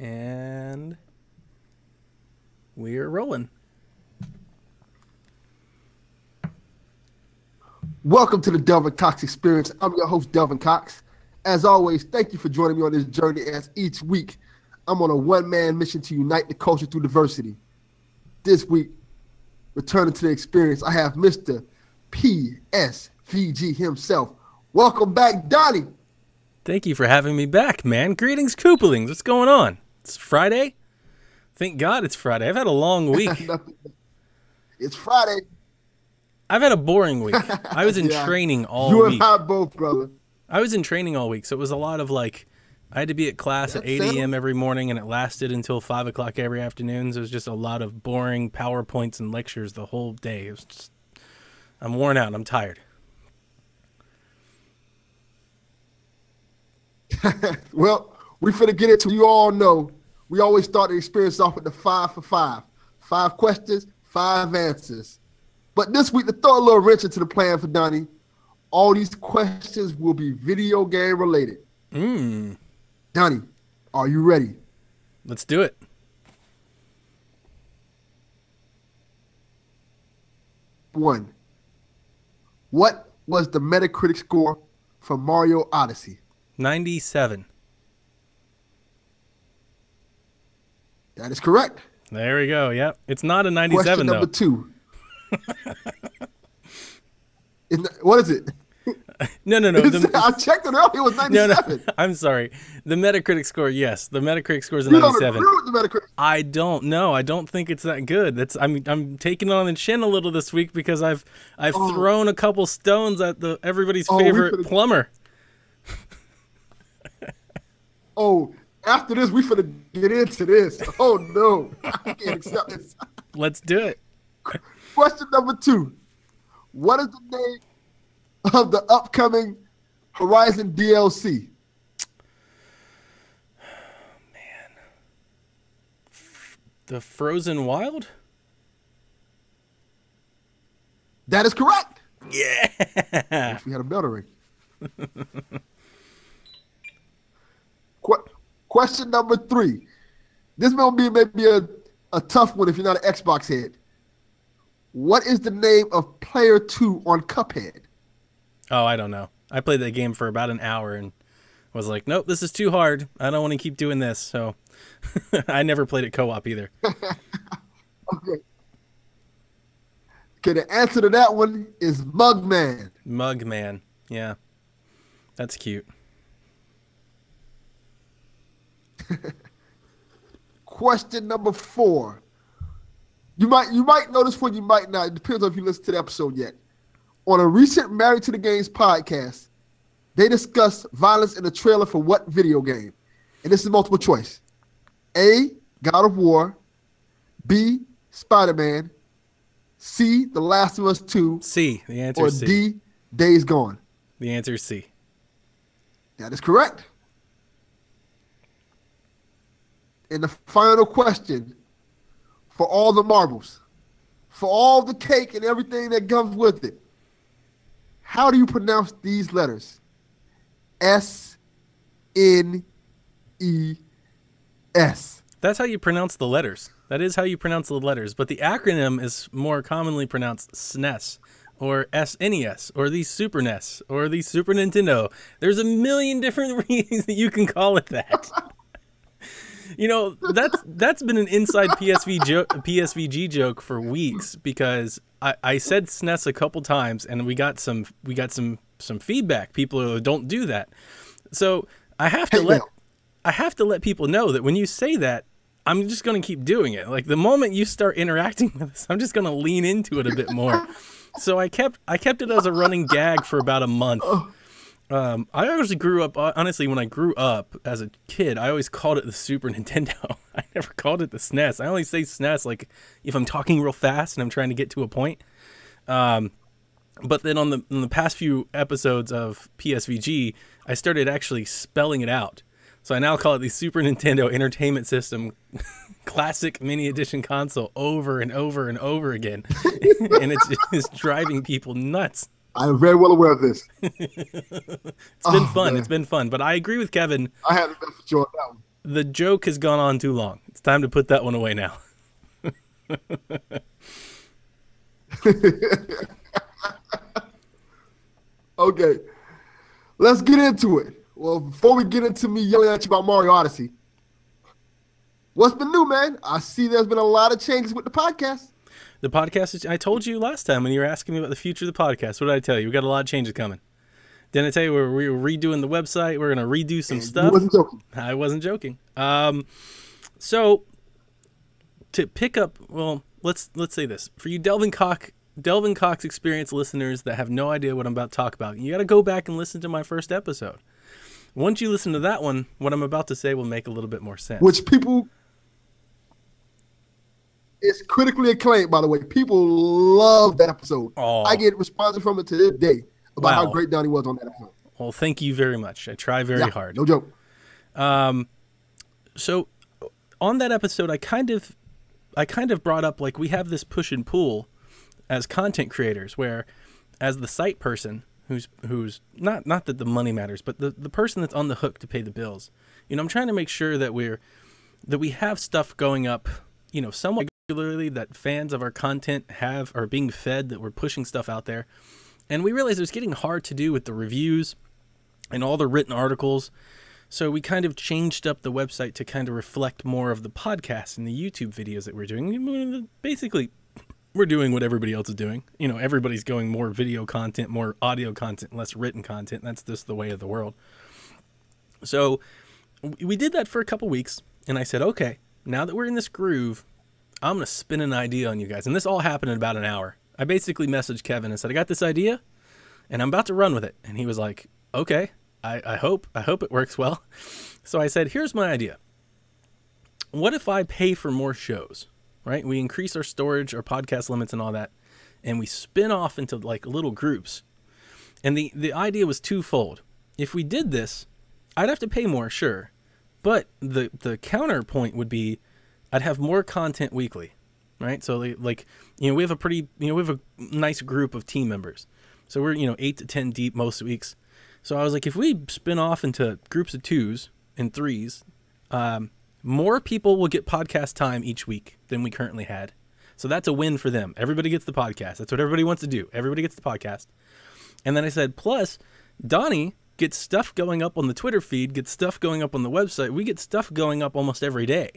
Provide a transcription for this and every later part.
And we're rolling. Welcome to the Delvin Cox Experience. I'm your host, Delvin Cox. As always, thank you for joining me on this journey as each week I'm on a one-man mission to unite the culture through diversity. This week, returning to the experience, I have Mr. PSVG himself. Welcome back, Donnie. Thank you for having me back, man. Greetings, Koopalings. What's going on? It's Friday. Thank God it's Friday. I've had a long week. It's Friday. I've had a boring week. I was in training all week. You and I both, brother. I was in training all week, so it was a lot of like, I had to be at class at 8 a.m. every morning, and it lasted until 5 o'clock every afternoon. So it was just a lot of boring PowerPoints and lectures the whole day. It was just, I'm worn out. I'm tired. Well, we finna get into, you all know, we always start the experience off with the 5 for 5. 5 questions, 5 answers. But this week, to throw a little wrench into the plan for Donnie, all these questions will be video game related. Donnie, are you ready? Let's do it. One. What was the Metacritic score for Mario Odyssey? 97. That is correct. There we go. Yep. It's not a 97, Question though. number 2. What is it? No. I checked it out. It was 97. No, I'm sorry. The Metacritic score, yes. The Metacritic score is a 97. You don't agree with the Metacritic? I don't know. I don't think it's that good. I'm taking it on the chin a little this week because I've thrown a couple stones at everybody's favorite plumber. After this, we finna get into this. Oh, no. I can't accept this. Let's do it. Question number 2. What is the name of the upcoming Horizon DLC? Man. The Frozen Wild? That is correct. Yeah. We had a bell to ring. Question number 3. This may be maybe a tough one if you're not an Xbox head. What is the name of Player 2 on Cuphead? Oh, I don't know. I played that game for about an hour and was like, nope, this is too hard. I don't want to keep doing this. So I never played it co-op either. Okay, the answer to that one is Mugman. Mugman. Yeah. That's cute. Question number 4. You might know this one, you might not. It depends on if you listen to the episode yet. On a recent Married to the Games podcast, they discussed violence in the trailer for what video game? And this is multiple choice. A, God of War. B, Spider-Man. C, The Last of Us 2. C. The answer is C. Or D, Days Gone. The answer is C. That is correct. And the final question, for all the marbles, for all the cake and everything that comes with it, how do you pronounce these letters? S-N-E-S. That's how you pronounce the letters. That is how you pronounce the letters. But the acronym is more commonly pronounced SNES or SNES or the Super NES or the Super Nintendo. There's a million different reasons that you can call it that. You know, that's been an inside PSVG joke for weeks because I said SNES a couple times and we got some feedback. People don't do that. So I have to let people know that when you say that, I'm just going to keep doing it. Like the moment you start interacting with us, I'm just going to lean into it a bit more. So I kept it as a running gag for about a month. I actually grew up, honestly, when I grew up as a kid, I always called it the Super Nintendo. I never called it the SNES. I only say SNES like if I'm talking real fast and I'm trying to get to a point. But then on the past few episodes of PSVG, I started actually spelling it out. So I now call it the Super Nintendo Entertainment System Classic Mini Edition Console over and over and over again. And it's driving people nuts. I'm very well aware of this. It's been fun. Man. It's been fun. But I agree with Kevin. I had enough for that one. The joke has gone on too long. It's time to put that one away now. Okay, let's get into it. Well, before we get into me yelling at you about Mario Odyssey, what's been new, man? I see there's been a lot of changes with the podcast. The podcast, I told you last time when you were asking me about the future of the podcast. What did I tell you? We got a lot of changes coming. Didn't I tell you we're redoing the website? We're going to redo some stuff. You wasn't joking. I wasn't joking. So to pick up, well, let's say this. For you Delvin Cox Experience listeners that have no idea what I'm about to talk about, you got to go back and listen to my first episode. Once you listen to that one, what I'm about to say will make a little bit more sense. Which people, it's critically acclaimed, by the way. People love that episode. Oh. I get responses from it to this day about how great Donnie was on that episode. Well, thank you very much. I try very hard. No joke. So on that episode, I kind of brought up, like, we have this push and pull as content creators, where as the site person who's not that the money matters, but the person that's on the hook to pay the bills, you know, I'm trying to make sure that we have stuff going up, you know, somewhat regularly, that fans of our content are being fed, that we're pushing stuff out there. And we realized it was getting hard to do with the reviews and all the written articles. So we kind of changed up the website to kind of reflect more of the podcast and the YouTube videos that we're doing. Basically, we're doing what everybody else is doing. You know, everybody's going more video content, more audio content, less written content. That's just the way of the world. So we did that for a couple weeks, and I said, okay, now that we're in this groove, I'm going to spin an idea on you guys. And this all happened in about an hour. I basically messaged Kevin and said, I got this idea, and I'm about to run with it. And he was like, okay, I hope it works well. So I said, here's my idea. What if I pay for more shows, right? We increase our storage, our podcast limits and all that, and we spin off into like little groups. And the idea was twofold. If we did this, I'd have to pay more, sure. But the counterpoint would be I'd have more content weekly, right? So like, you know, we have a nice group of team members. So we're, 8 to 10 deep most weeks. So I was like, if we spin off into groups of 2s and 3s, more people will get podcast time each week than we currently had. So that's a win for them. Everybody gets the podcast. That's what everybody wants to do. Everybody gets the podcast. And then I said, plus Donnie gets stuff going up on the Twitter feed, gets stuff going up on the website. We get stuff going up almost every day.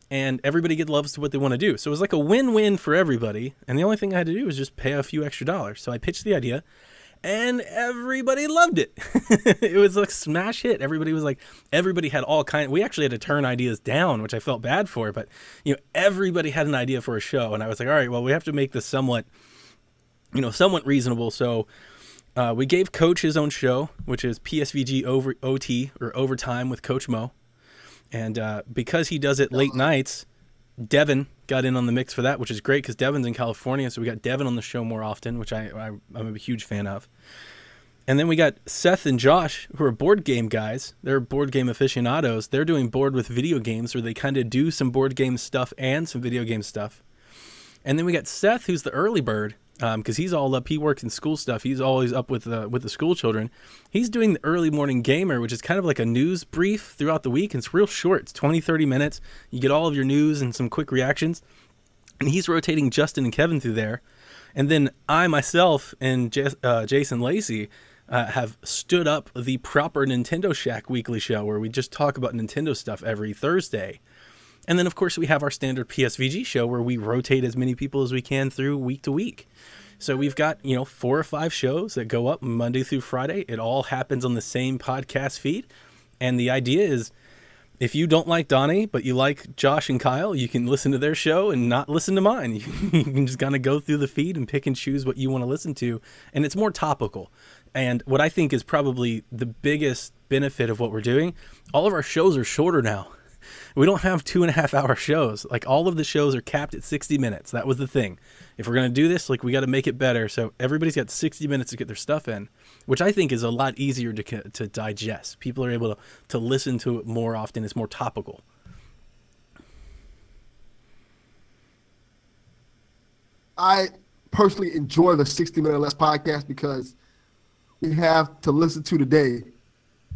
And everybody loves what they want to do. So it was like a win-win for everybody. And the only thing I had to do was just pay a few extra dollars. So I pitched the idea, and everybody loved it. It was like smash hit. Everybody had all kinds. We actually had to turn ideas down, which I felt bad for. But, everybody had an idea for a show. And I was like, all right, well, we have to make this somewhat reasonable. So we gave Coach his own show, which is PSVG OT, or Overtime with Coach Mo. And because he does it late nights, Devin got in on the mix for that, which is great because Devin's in California. So we got Devin on the show more often, which I'm a huge fan of. And then we got Seth and Josh, who are board game guys. They're board game aficionados. They're doing board with video games, where they kind of do some board game stuff and some video game stuff. And then we got Seth, who's the early bird, because he's all up. He works in school stuff. He's always up with the school children. He's doing the early morning gamer, which is kind of like a news brief throughout the week. And it's real short. It's 20, 30 minutes. You get all of your news and some quick reactions. And he's rotating Justin and Kevin through there. And then I myself and Jason Lacey have stood up the proper Nintendo Shack weekly show, where we just talk about Nintendo stuff every Thursday. And then, of course, we have our standard PSVG show, where we rotate as many people as we can through week to week. So we've got, 4 or 5 shows that go up Monday through Friday. It all happens on the same podcast feed. And the idea is, if you don't like Donnie, but you like Josh and Kyle, you can listen to their show and not listen to mine. You can just kind of go through the feed and pick and choose what you want to listen to. And it's more topical. And what I think is probably the biggest benefit of what we're doing, all of our shows are shorter now. We don't have 2.5-hour shows. Like, all of the shows are capped at 60 minutes. That was the thing. If we're going to do this, we got to make it better. So everybody's got 60 minutes to get their stuff in, which I think is a lot easier to digest. People are able to listen to it more often. It's more topical. I personally enjoy the 60-minute or less podcast because we have to listen to today.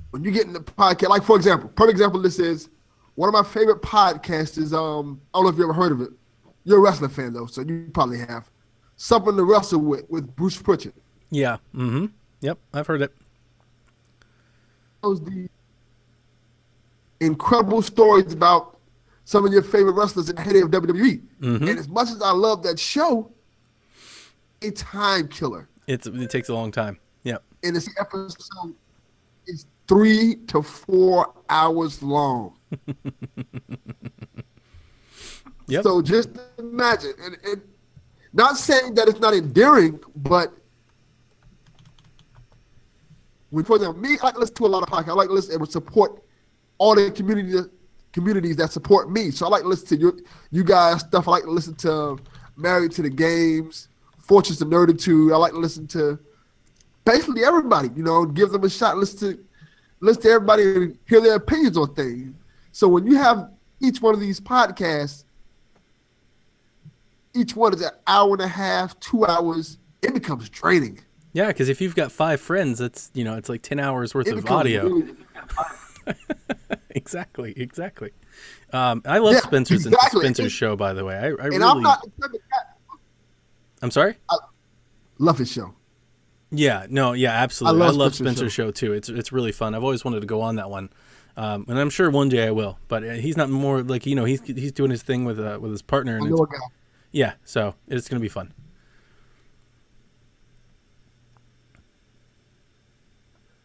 When you get in the podcast, like, for example, perfect example, this is one of my favorite podcasts is I don't know if you ever heard of it. You're a wrestling fan though, so you probably have. Something to Wrestle with Bruce Pritchard. Yeah. Mm-hmm. Yep, I've heard it. Those the incredible stories about some of your favorite wrestlers in the heyday of WWE. Mm-hmm. And as much as I love that show, a time killer. It takes a long time. Yep. And this episode is 3 to 4 hours long. Yep. So just imagine, and not saying that it's not endearing, but for example, me, I like to listen to a lot of podcasts. I like to listen and support all the communities that support me. So I like to listen to you guys' stuff. I like to listen to Married to the Games, Fortress of Nerditude. I like to listen to basically everybody, give them a shot. Listen to everybody and hear their opinions on things. So when you have each one of these podcasts, each one is an hour and a half, 2 hours, it becomes draining. Yeah, because if you've got 5 friends, that's it's like 10 hours worth of audio. Really exactly. I love Spencer's show, by the way. I really. I'm sorry? I love his show. Yeah, absolutely. I love Spencer's show too. It's really fun. I've always wanted to go on that one, and I'm sure one day I will. But he's not more like he's doing his thing with his partner. And yeah, so it's gonna be fun.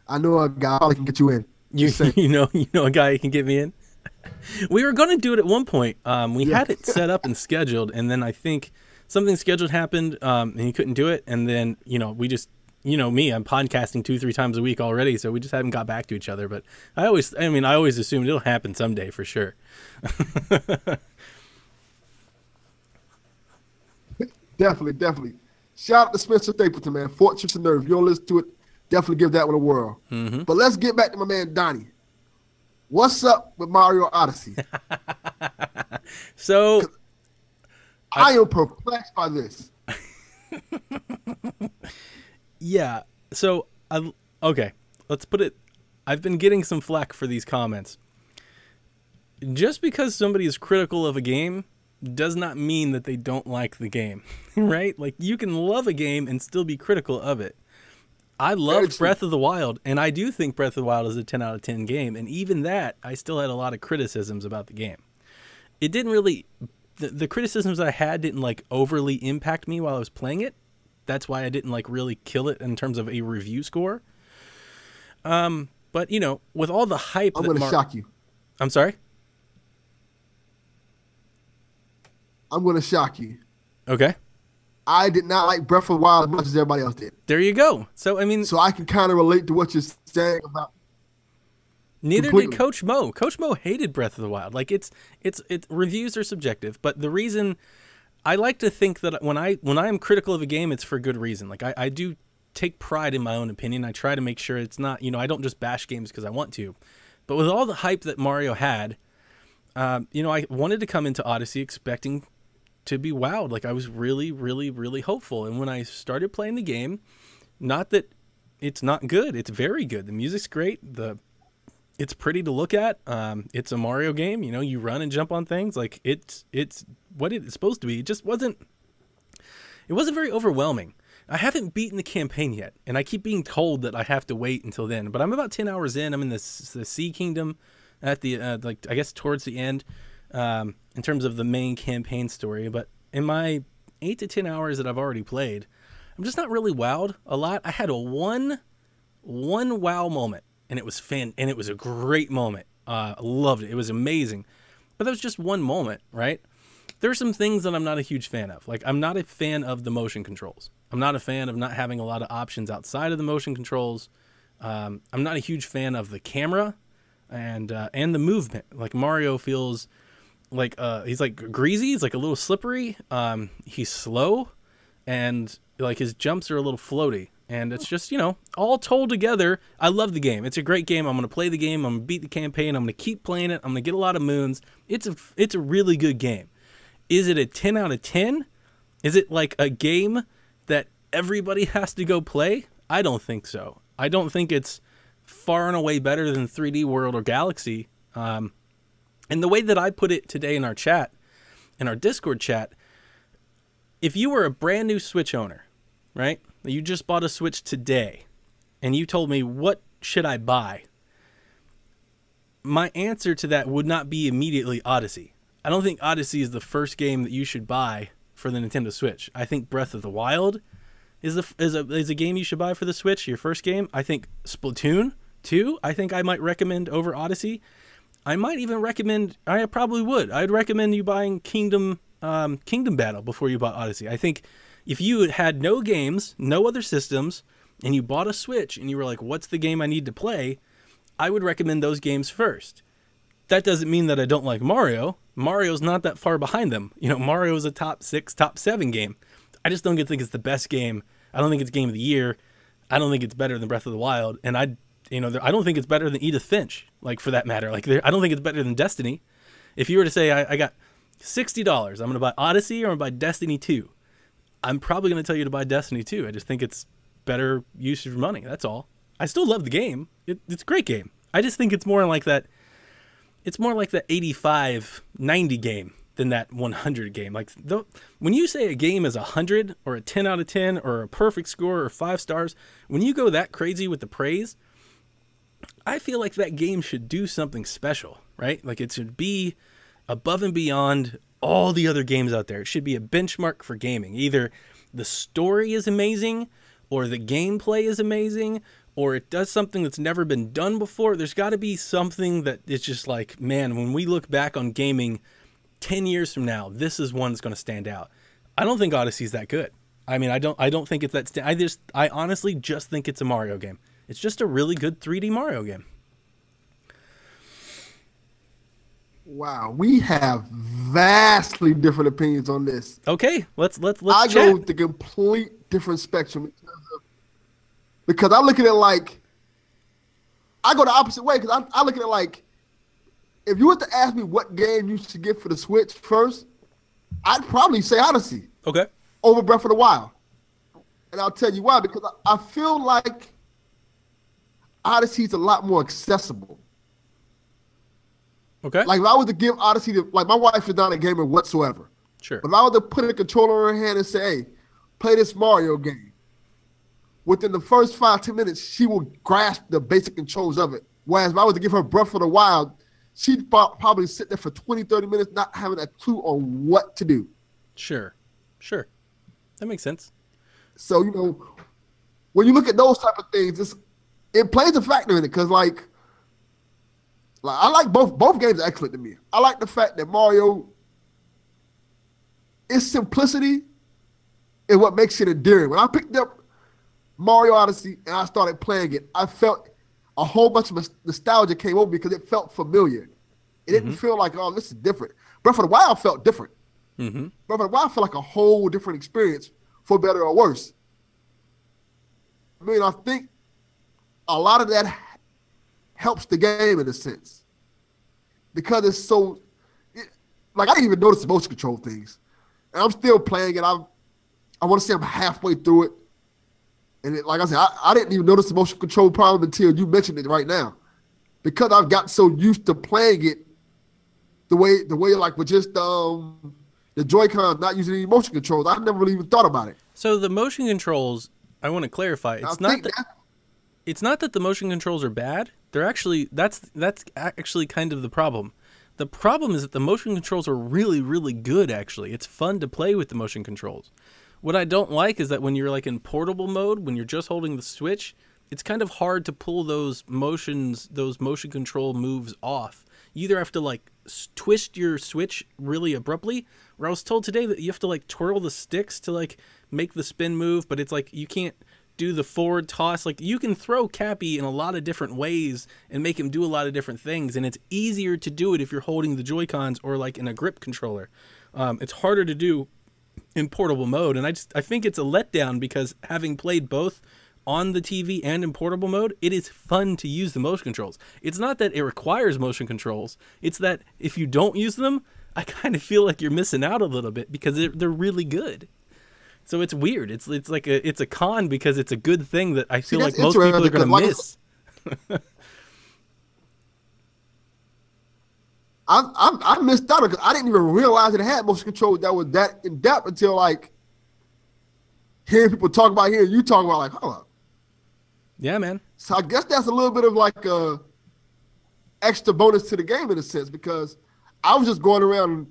I know a guy that can get you in. You know a guy who can get me in. We were going to do it at one point. We had it set up and scheduled, and then I think something scheduled happened, and he couldn't do it. And then we just me, I'm podcasting 2-3 times a week already, so we just haven't got back to each other. But I always assumed it'll happen someday for sure. Definitely. Shout out to Spencer Stapleton, man. Fortress of Nerve. If you don't listen to it, definitely give that one a whirl. Mm-hmm. But let's get back to my man Donnie. What's up with Mario Odyssey? So I am perplexed by this. Yeah. So okay, let's put it. I've been getting some flack for these comments. Just because somebody is critical of a game does not mean that they don't like the game, right? Like, you can love a game and still be critical of it. I loved Breath of the Wild, and I do think Breath of the Wild is a 10 out of 10 game, and even that, I still had a lot of criticisms about the game. It didn't really, the criticisms I had didn't, like, overly impact me while I was playing it. That's why I didn't, like, really kill it in terms of a review score. But, with all the hype I'm going to shock you. I'm sorry? I'm going to shock you. Okay. I did not like Breath of the Wild as much as everybody else did. There you go. So, I mean... So I can kind of relate to what you're saying about... Neither did Coach Mo. Coach Mo hated Breath of the Wild. Like, reviews are subjective, but the reason... I like to think that when I am critical of a game, it's for good reason. Like, I do take pride in my own opinion. I try to make sure it's not... I don't just bash games because I want to. But with all the hype that Mario had, I wanted to come into Odyssey expecting to be wowed. Like, I was really, really, really hopeful. And when I started playing the game, not that it's not good, it's very good. The music's great. It's pretty to look at. It's a Mario game. You run and jump on things. Like, it's what it's supposed to be. It wasn't very overwhelming. I haven't beaten the campaign yet, and I keep being told that I have to wait until then. But I'm about 10 hours in. I'm in the Sea Kingdom at the I guess towards the end. In terms of the main campaign story, but in my 8 to 10 hours that I've already played, I'm just not really wowed a lot. I had one wow moment, and it was a great moment. I loved it. It was amazing, but that was just one moment, right? There are some things that I'm not a huge fan of. Like, I'm not a fan of the motion controls. I'm not a fan of not having a lot of options outside of the motion controls. I'm not a huge fan of the camera and the movement. Like, Mario feels like he's like greasy, he's like a little slippery, he's slow, and like his jumps are a little floaty, and it's just all told together. I love the game. It's a great game. I'm gonna play the game. I'm gonna beat the campaign. I'm gonna keep playing it. I'm gonna get a lot of moons. It's a really good game. Is it a 10 out of 10? Is it like a game that everybody has to go play? I don't think so. I don't think it's far and away better than 3D World or Galaxy. And the way that I put it today in our chat, in our Discord chat, if you were a brand new Switch owner, right? You just bought a Switch today, and you told me, what should I buy? My answer to that would not be immediately Odyssey. I don't think Odyssey is the first game that you should buy for the Nintendo Switch. I think Breath of the Wild is a game you should buy for the Switch, your first game. I think Splatoon 2, I think I might recommend over Odyssey. I might even recommend, I probably would. I'd recommend you buying Kingdom Battle before you bought Odyssey. I think if you had no games, no other systems, and you bought a Switch and you were like, what's the game I need to play? I would recommend those games first. That doesn't mean that I don't like Mario. Mario's not that far behind them. You know, Mario is a top 6, top 7 game. I just don't think it's the best game. I don't think it's game of the year. I don't think it's better than Breath of the Wild. And I don't think it's better than Edith Finch, like, for that matter. Like, I don't think it's better than Destiny. If you were to say, I got $60, I'm going to buy Odyssey or I'm going to buy Destiny 2, I'm probably going to tell you to buy Destiny 2. I just think it's better use of your money. That's all. I still love the game. It's a great game. I just think it's more like that. It's more like the 85, 90 game than that 100 game. Like, when you say a game is 100 or a 10 out of 10 or a perfect score or 5 stars, when you go that crazy with the praise, I feel like that game should do something special, right? Like, it should be above and beyond all the other games out there. It should be a benchmark for gaming. Either the story is amazing, or the gameplay is amazing, or it does something that's never been done before. There's got to be something that it's just like, man, when we look back on gaming 10 years from now, this is one that's going to stand out. I don't think Odyssey's that good. I mean, I don't think it's that. I honestly just think it's a Mario game. It's just a really good 3D Mario game. Wow, we have vastly different opinions on this. Okay, let's I chat. go with the complete different spectrum because I look at it like I go the opposite way because I look at it like if you were to ask me what game you should get for the Switch first, I'd probably say Odyssey. Okay. Over Breath of the Wild, and I'll tell you why. Because I feel like Odyssey's a lot more accessible. Okay. Like, if I was to give Odyssey to, like, my wife is not a gamer whatsoever. Sure. But if I was to put a controller in her hand and say, hey, play this Mario game, within the first 5-10 minutes, she will grasp the basic controls of it. Whereas if I was to give her Breath of the Wild, she'd probably sit there for 20-30 minutes not having a clue on what to do. Sure. That makes sense. So, you know, when you look at those type of things, it plays a factor in it because, like I like both games are excellent to me. I like the fact that Mario, its simplicity is what makes it endearing. When I picked up Mario Odyssey and I started playing it, I felt a whole bunch of nostalgia came over me because it felt familiar. It didn't feel like, oh, this is different. Breath of the Wild felt different. Breath of the Wild felt like a whole different experience, for better or worse. I mean, I think a lot of that helps the game in a sense because it's so like I didn't even notice the motion control things, and I'm still playing it. I want to say I'm halfway through it, and like I said, I didn't even notice the motion control problem until you mentioned it right now, because I've got so used to playing it the way like with just the Joy-Cons not using any motion controls. I never really even thought about it. So the motion controls, I want to clarify, it's not that the motion controls are bad. They're actually that's actually kind of the problem. The problem is that the motion controls are really, really good, actually. It's fun to play with the motion controls. What I don't like is that when you're like in portable mode, when you're just holding the Switch, it's kind of hard to pull those motion control moves off. You either have to like twist your Switch really abruptly, or I was told today that you have to like twirl the sticks to like make the spin move, but it's like you can't do the forward toss. Like, you can throw Cappy in a lot of different ways and make him do a lot of different things, and it's easier to do it if you're holding the Joy-Cons or like in a grip controller. It's harder to do in portable mode, and I think it's a letdown because having played both on the TV and in portable mode, it is fun to use the motion controls. It's not that it requires motion controls, it's that if you don't use them, I kind of feel like you're missing out a little bit because they're really good. So it's weird. It's like it's a con because it's a good thing that I feel like most people are going to miss. I missed out because I didn't even realize it had motion control that was that in depth until like hearing people talk about, hearing you talk about, like, hold up. Yeah, man. So I guess that's a little bit of like a extra bonus to the game in a sense, because I was just going around.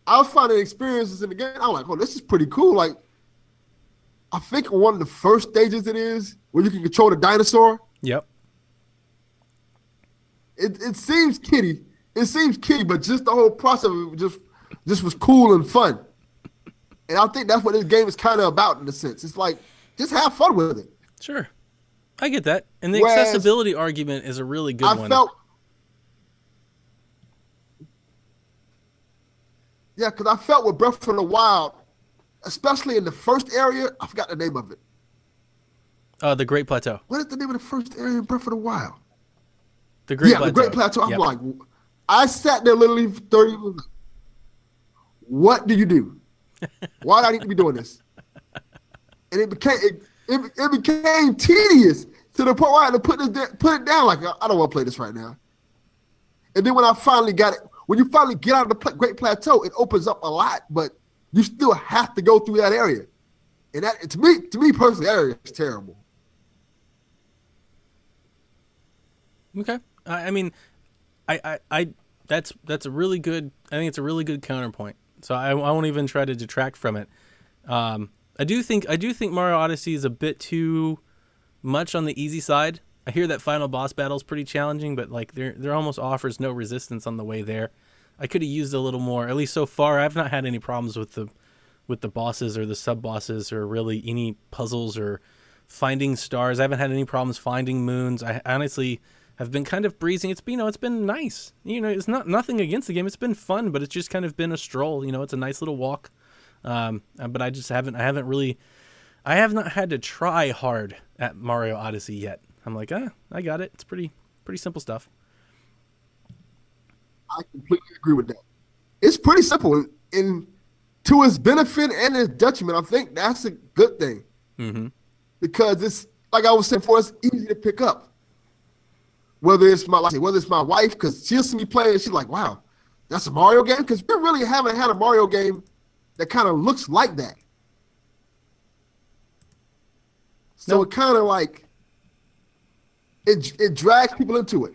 I was finding experiences in the game. I was like, oh, this is pretty cool. Like, I think one of the first stages it is where you can control the dinosaur. Yep. It seems kiddie. It seems kiddie, but just the whole process of it just was cool and fun. And I think that's what this game is kind of about in a sense. It's like, just have fun with it. Sure. I get that. And the accessibility argument is a really good one. Yeah, because I felt with Breath of the Wild, especially in the first area, I forgot the name of it. The Great Plateau. What is the name of the first area in Breath of the Wild? The Great Plateau. The Great Plateau. I'm like, I sat there literally for 30 minutes. What do you do? Why do I need to be doing this? And it became tedious to the point where I had to put it down. Like, I don't want to play this right now. And then when I finally got it, when you finally get out of the Great Plateau, it opens up a lot, but you still have to go through that area. And that, to me personally, that area is terrible. Okay. I mean, that's a really good. I think it's a really good counterpoint. So I won't even try to detract from it. I do think Mario Odyssey is a bit too much on the easy side. I hear that final boss battle is pretty challenging, but like there almost offers no resistance on the way there. I could have used a little more. At least so far, I've not had any problems with the bosses or the sub bosses or really any puzzles or finding stars. I haven't had any problems finding moons. I honestly have been kind of breezing. It's been nice. It's nothing against the game. It's been fun, but it's just kind of been a stroll. It's a nice little walk. But I just haven't really. I have not had to try hard at Mario Odyssey yet. I'm like, I got it. It's pretty simple stuff. I completely agree with that. It's pretty simple, and to its benefit and its detriment, I think that's a good thing. Mm-hmm. Because it's like I was saying before, it's easy to pick up. Whether it's my wife, because she'll see me play and she's like, "Wow, that's a Mario game." Because we really haven't had a Mario game that kind of looks like that. So it kind of like it drags people into it.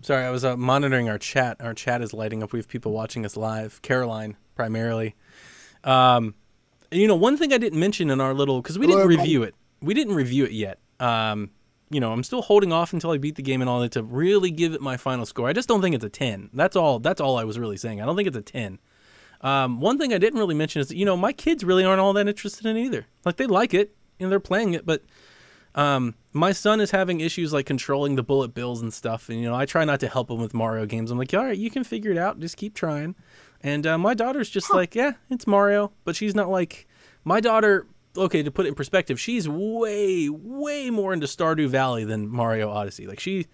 Sorry, I was monitoring our chat. Our chat is lighting up. We have people watching us live. Caroline, primarily. One thing I didn't mention in our little, because we didn't review it. We didn't review it yet. I'm still holding off until I beat the game and all that to really give it my final score. I just don't think it's a 10. That's all I was really saying. I don't think it's a 10. One thing I didn't really mention is, my kids really aren't all that interested in it either. Like, they like it, and they're playing it, but my son is having issues like controlling the bullet bills and stuff, and I try not to help him with Mario games. I'm like, all right, you can figure it out, just keep trying. And my daughter's just like, yeah, it's Mario, but she's not like my daughter. Okay, to put it in perspective, she's way more into Stardew Valley than Mario Odyssey. Like, she's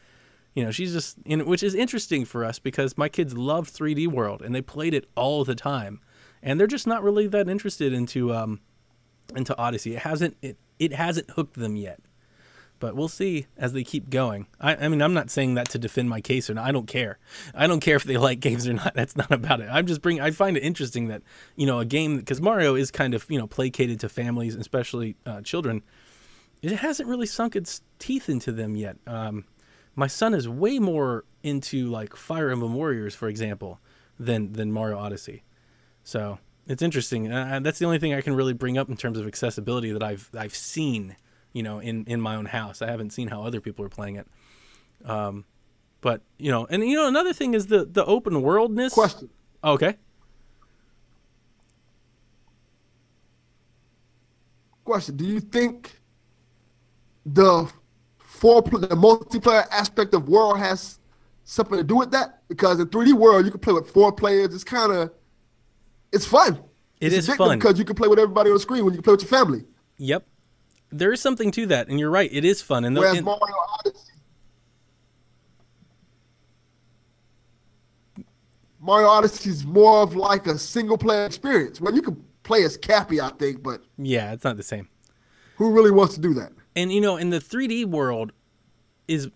just which is interesting for us because my kids love 3D World and they played it all the time, and they're just not really that interested into Odyssey. It hasn't hooked them yet. But we'll see as they keep going. I mean, I'm not saying that to defend my case or not. I don't care. I don't care if they like games or not. That's not about it. I find it interesting that, a game, because Mario is kind of, placated to families, especially children. It hasn't really sunk its teeth into them yet. My son is way more into like Fire Emblem Warriors, for example, than Mario Odyssey. So it's interesting. That's the only thing I can really bring up in terms of accessibility that I've seen. In my own house. I haven't seen how other people are playing it. But, another thing is the open worldness. Question. Okay. Question. Do you think the multiplayer aspect of World has something to do with that? Because in 3D World, you can play with 4 players. It's fun. It's fun. Because you can play with everybody on the screen when you can play with your family. Yep. There is something to that, and you're right. It is fun. And whereas Mario Odyssey is more of like a single-player experience. Well, you can play as Cappy, I think, but yeah, it's not the same. Who really wants to do that? And in the 3D world is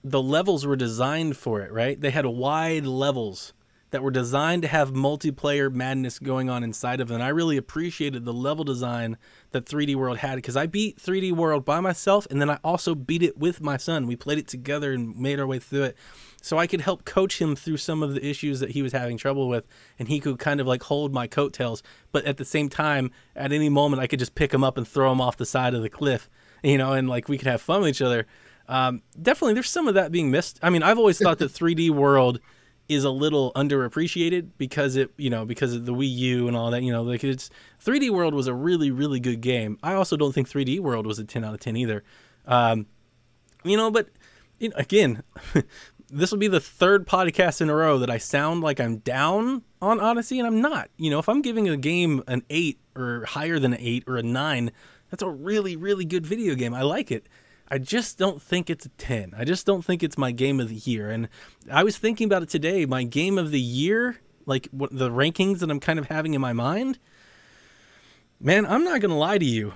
the levels were designed for it, right? They had wide levels that were designed to have multiplayer madness going on inside of them. And I really appreciated the level design that 3D World had, because I beat 3D World by myself, and then I also beat it with my son. We played it together and made our way through it, so I could help coach him through some of the issues that he was having trouble with, and he could kind of like hold my coattails. But at the same time, at any moment, I could just pick him up and throw him off the side of the cliff, you know, and like we could have fun with each other. Definitely, there's some of that being missed. I mean, I've always thought that 3D World is a little underappreciated because because of the Wii U and all that, you know, like 3D World was a really, really good game. I also don't think 3D World was a 10 out of 10 either. You know, but again, this will be the third podcast in a row that I sound like I'm down on Odyssey, and I'm not. You know, if I'm giving a game an 8 or higher than an 8 or a 9, that's a really, really good video game. I like it. I just don't think it's a 10. I just don't think it's my game of the year. And I was thinking about it today. My game of the year, like what the rankings that I'm kind of having in my mind, man, I'm not going to lie to you.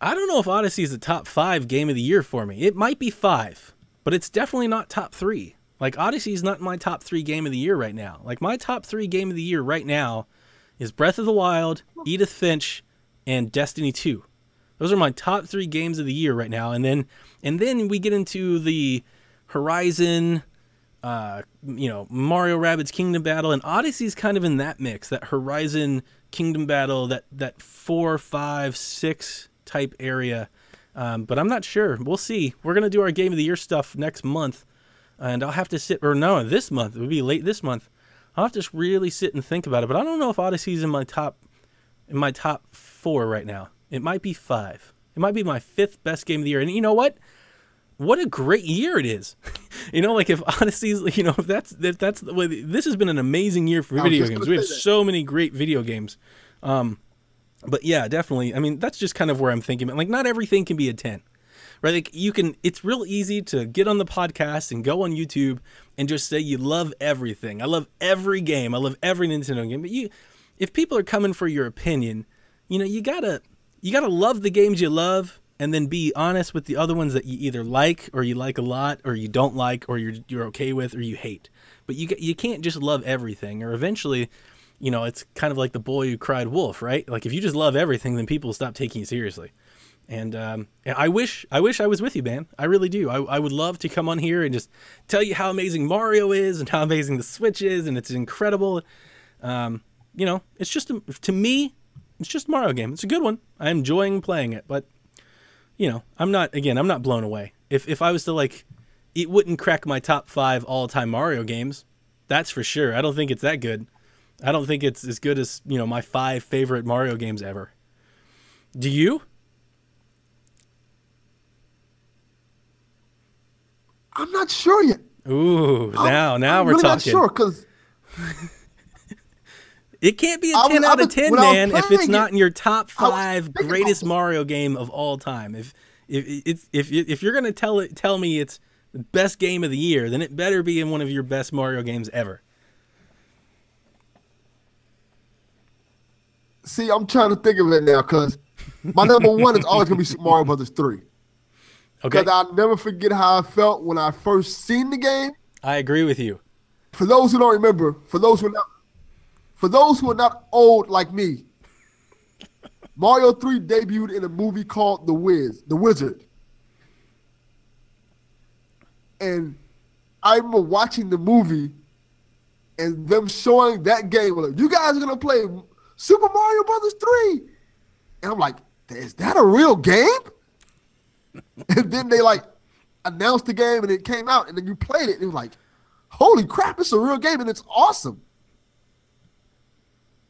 I don't know if Odyssey is the top 5 game of the year for me. It might be 5, but it's definitely not top 3. Like, Odyssey is not my top 3 game of the year right now. Like, my top 3 game of the year right now is Breath of the Wild, Edith Finch, and Destiny 2. Those are my top 3 games of the year right now. And then we get into the Horizon, you know, Mario Rabbids Kingdom Battle, and Odyssey's kind of in that mix, that Horizon Kingdom Battle, that 4, 5, 6 type area. But I'm not sure. We'll see. We're going to do our Game of the Year stuff next month, and I'll have to sit, or no, this month. It would be late this month. I'll have to really sit and think about it. But I don't know if Odyssey's in my top 4 right now. It might be 5. It might be my 5th best game of the year. And you know what? What a great year it is. You know, like if Odyssey's, you know, if that's the way, this has been an amazing year for video games. We have so many great video games. But yeah, definitely. I mean, that's just kind of where I'm thinking. Like, not everything can be a 10. Right? Like, it's real easy to get on the podcast and go on YouTube and just say you love everything. I love every game. I love every Nintendo game. But if people are coming for your opinion, you know, you gotta love the games you love, and then be honest with the other ones that you either like, or you like a lot, or you don't like, or you're okay with, or you hate. But you can't just love everything, or eventually, you know, it's kind of like the boy who cried wolf, right? Like, if you just love everything, then people will stop taking you seriously. And I wish I was with you, man. I really do. I would love to come on here and just tell you how amazing Mario is and how amazing the Switch is, and it's incredible. You know, it's just, to me, it's just a Mario game. It's a good one. I'm enjoying playing it, but, you know, I'm not blown away. If I was to, like, it wouldn't crack my top 5 all-time Mario games. That's for sure. I don't think it's that good. I don't think it's as good as, you know, my 5 favorite Mario games ever. Do you? I'm not sure yet. Ooh, now I'm we're really talking. Not sure, because it can't be a 10 out of 10, man, if it's not in your top 5 greatest Mario game of all time. If you're gonna tell me it's the best game of the year, then it better be in one of your best Mario games ever. See, I'm trying to think of it now, because my number 1 is always gonna be Super Mario Brothers 3. Okay. Because I'll never forget how I felt when I first seen the game. I agree with you. For those who don't remember, for those who are not old like me, Mario 3 debuted in a movie called The Wizard. And I remember watching the movie and them showing that game. Like, you guys are going to play Super Mario Brothers 3. And I'm like, is that a real game? And then they, like, announced the game, and it came out, and then you played it, and it was like, holy crap, it's a real game, and it's awesome.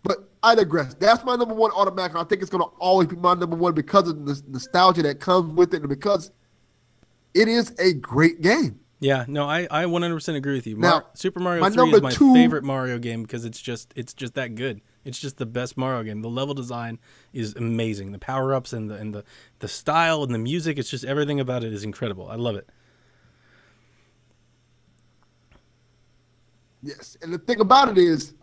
But I digress. That's my number 1 automatic. I think it's going to always be my number 1 because of the nostalgia that comes with it, and because it is a great game. Yeah, no, I 100% agree with you. Now, Super Mario 3 is my favorite Mario game because it's just that good. It's just the best Mario game. The level design is amazing. The power-ups and the style and the music, it's just everything about it is incredible. I love it. Yes, and the thing about it is,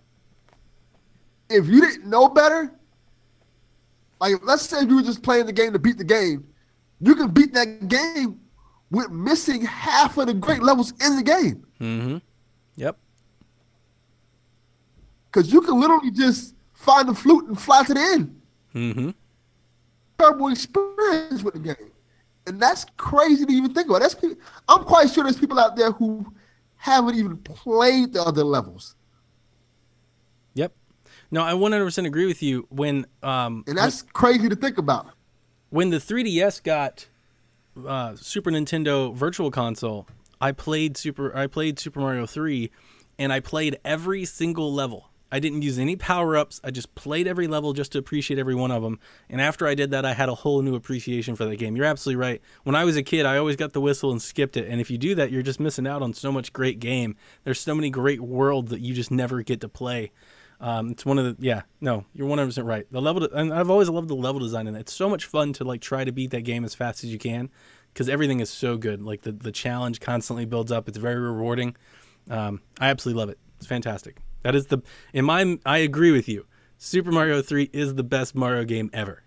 if you didn't know better, like, let's say you were just playing the game to beat the game, you can beat that game with missing half of the great levels in the game. Mm-hmm. Yep. Because you can literally just find the flute and fly to the end. Mm-hmm. Terrible experience with the game. And that's crazy to even think about. I'm quite sure there's people out there who haven't even played the other levels. Yep. No, I 100% agree with you. And that's crazy to think about. When the 3DS got Super Nintendo Virtual Console, I played Super Mario 3, and I played every single level. I didn't use any power-ups. I just played every level just to appreciate every one of them. And after I did that, I had a whole new appreciation for the game. You're absolutely right. When I was a kid, I always got the whistle and skipped it. And if you do that, you're just missing out on so much great game. There's so many great worlds that you just never get to play. It's one of the, yeah, no, you're 100% right. And I've always loved the level design, and it's so much fun to like try to beat that game as fast as you can, because everything is so good. Like the challenge constantly builds up. It's very rewarding. I absolutely love it. It's fantastic. That is I agree with you. Super Mario 3 is the best Mario game ever.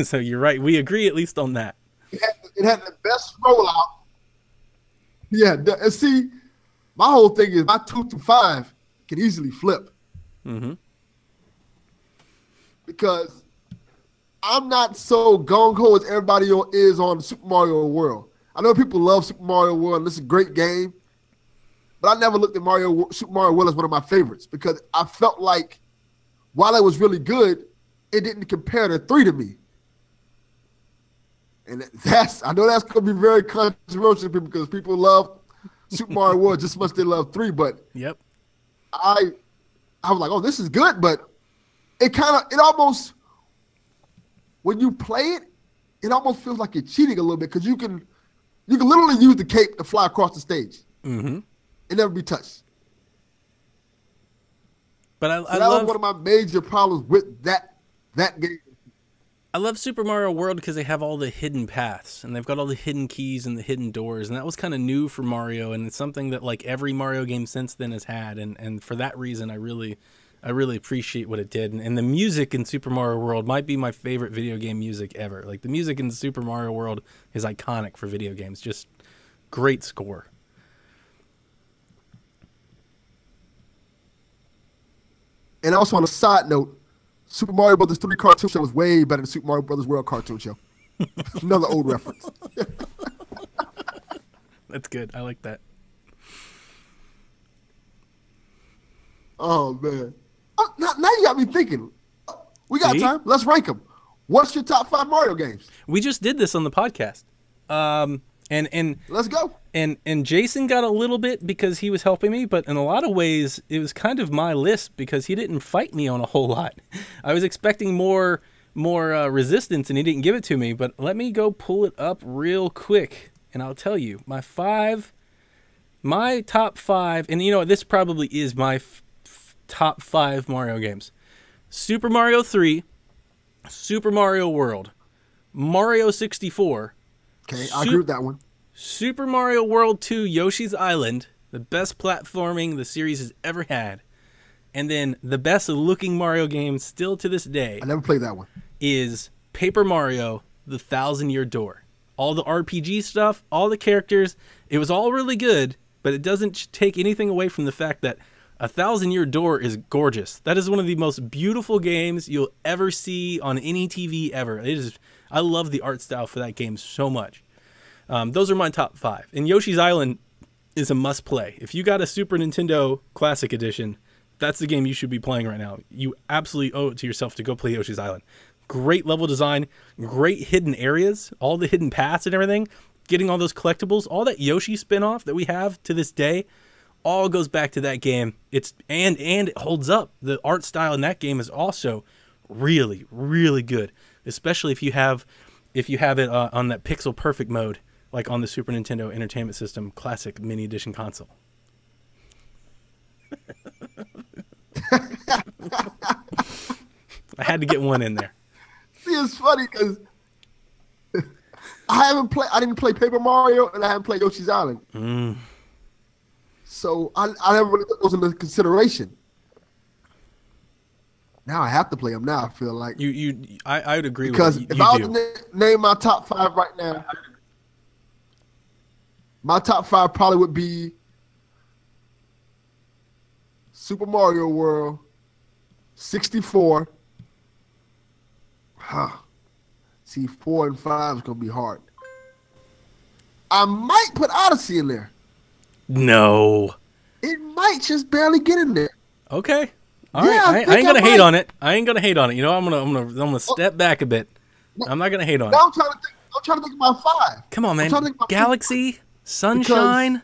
So you're right. We agree at least on that. It had the best rollout. Yeah, and see, my whole thing is my 2 through 5 can easily flip. Mm-hmm. Because I'm not so gung-ho as everybody is on Super Mario World. I know people love Super Mario World, and it's a great game. But I never looked at Super Mario World as one of my favorites because I felt like while it was really good, it didn't compare to 3 to me. And I know that's going to be very controversial to people because people love Super Mario World just as much as they love 3. But yep. I was like, oh, this is good. But it almost, when you play it, it almost feels like you're cheating a little bit because you can literally use the cape to fly across the stage. Mm-hmm. It never be touched. But that was one of my major problems with that game. I love Super Mario World because they have all the hidden paths, and they've got all the hidden keys and the hidden doors, and that was kind of new for Mario, and it's something that like every Mario game since then has had, and for that reason, I really appreciate what it did. And the music in Super Mario World might be my favorite video game music ever. Like the music in Super Mario World is iconic for video games. Just great score. And also on a side note, Super Mario Brothers 3 cartoon show was way better than Super Mario Brothers World cartoon show. Another old reference. That's good. I like that. Oh, man. Now you got me thinking. We got time. Let's rank them. What's your top 5 Mario games? We just did this on the podcast. And let's go. And Jason got a little bit because he was helping me, but in a lot of ways it was kind of my list because he didn't fight me on a whole lot. I was expecting more resistance and he didn't give it to me, but let me go pull it up real quick and I'll tell you my top 5, and you know this probably is my top 5 Mario games. Super Mario 3, Super Mario World, Mario 64. Okay, I agree with that one. Super Mario World 2 Yoshi's Island, the best platforming the series has ever had. And then the best looking Mario game still to this day. I never played that one. Is Paper Mario, The Thousand-Year Door. All the RPG stuff, all the characters, it was all really good, but it doesn't take anything away from the fact that A Thousand-Year Door is gorgeous. That is one of the most beautiful games you'll ever see on any TV ever. I love the art style for that game so much. Those are my top 5. And Yoshi's Island is a must play. If you got a Super Nintendo Classic Edition, that's the game you should be playing right now. You absolutely owe it to yourself to go play Yoshi's Island. Great level design, great hidden areas, all the hidden paths and everything, getting all those collectibles, all that Yoshi spin-off that we have to this day, all goes back to that game. And it holds up. The art style in that game is also really, really good, especially if you have it on that pixel perfect mode, like on the Super Nintendo Entertainment System Classic Mini Edition console. I had to get one in there. See, it's funny because I didn't play Paper Mario and I haven't played Yoshi's Island. So I never really took those into consideration. Now I have to play them now, I feel like. I would agree because with you. Because if I was to name my top 5 right now, My top 5 probably would be Super Mario World, 64. See, 4 and 5 is going to be hard. I might put Odyssey in there. No. It might just barely get in there. Okay. All right. I ain't gonna hate on it. I ain't gonna hate on it. You know, I'm gonna step back a bit. I'm not gonna hate on it. I'm trying to think about 5. Come on, man. Galaxy, Sunshine,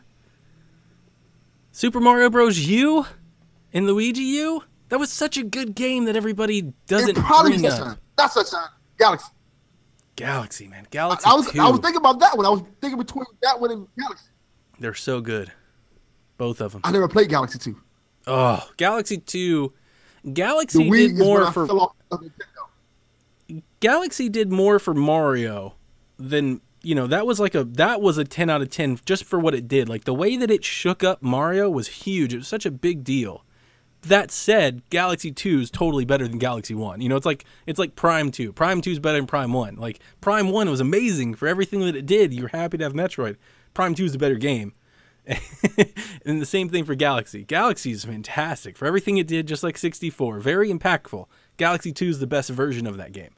Super Mario Bros. U, and Luigi U. That was such a good game that everybody doesn't bring up. Not Sunshine. Galaxy. Galaxy, man. Galaxy. I was thinking about that one. I was thinking between that one and Galaxy. They're so good. Both of them. I never played Galaxy 2. Oh, Galaxy 2. Galaxy did more for Galaxy did more for Mario than, you know, that was a 10 out of 10 just for what it did. Like the way that it shook up Mario was huge. It was such a big deal. That said, Galaxy 2 is totally better than Galaxy 1. You know, it's like Prime 2. Prime 2 is better than Prime 1. Like Prime 1 was amazing for everything that it did. You're happy to have Metroid. Prime 2 is a better game. And the same thing for Galaxy. Galaxy is fantastic for everything it did, just like 64. Very impactful. Galaxy 2 is the best version of that game.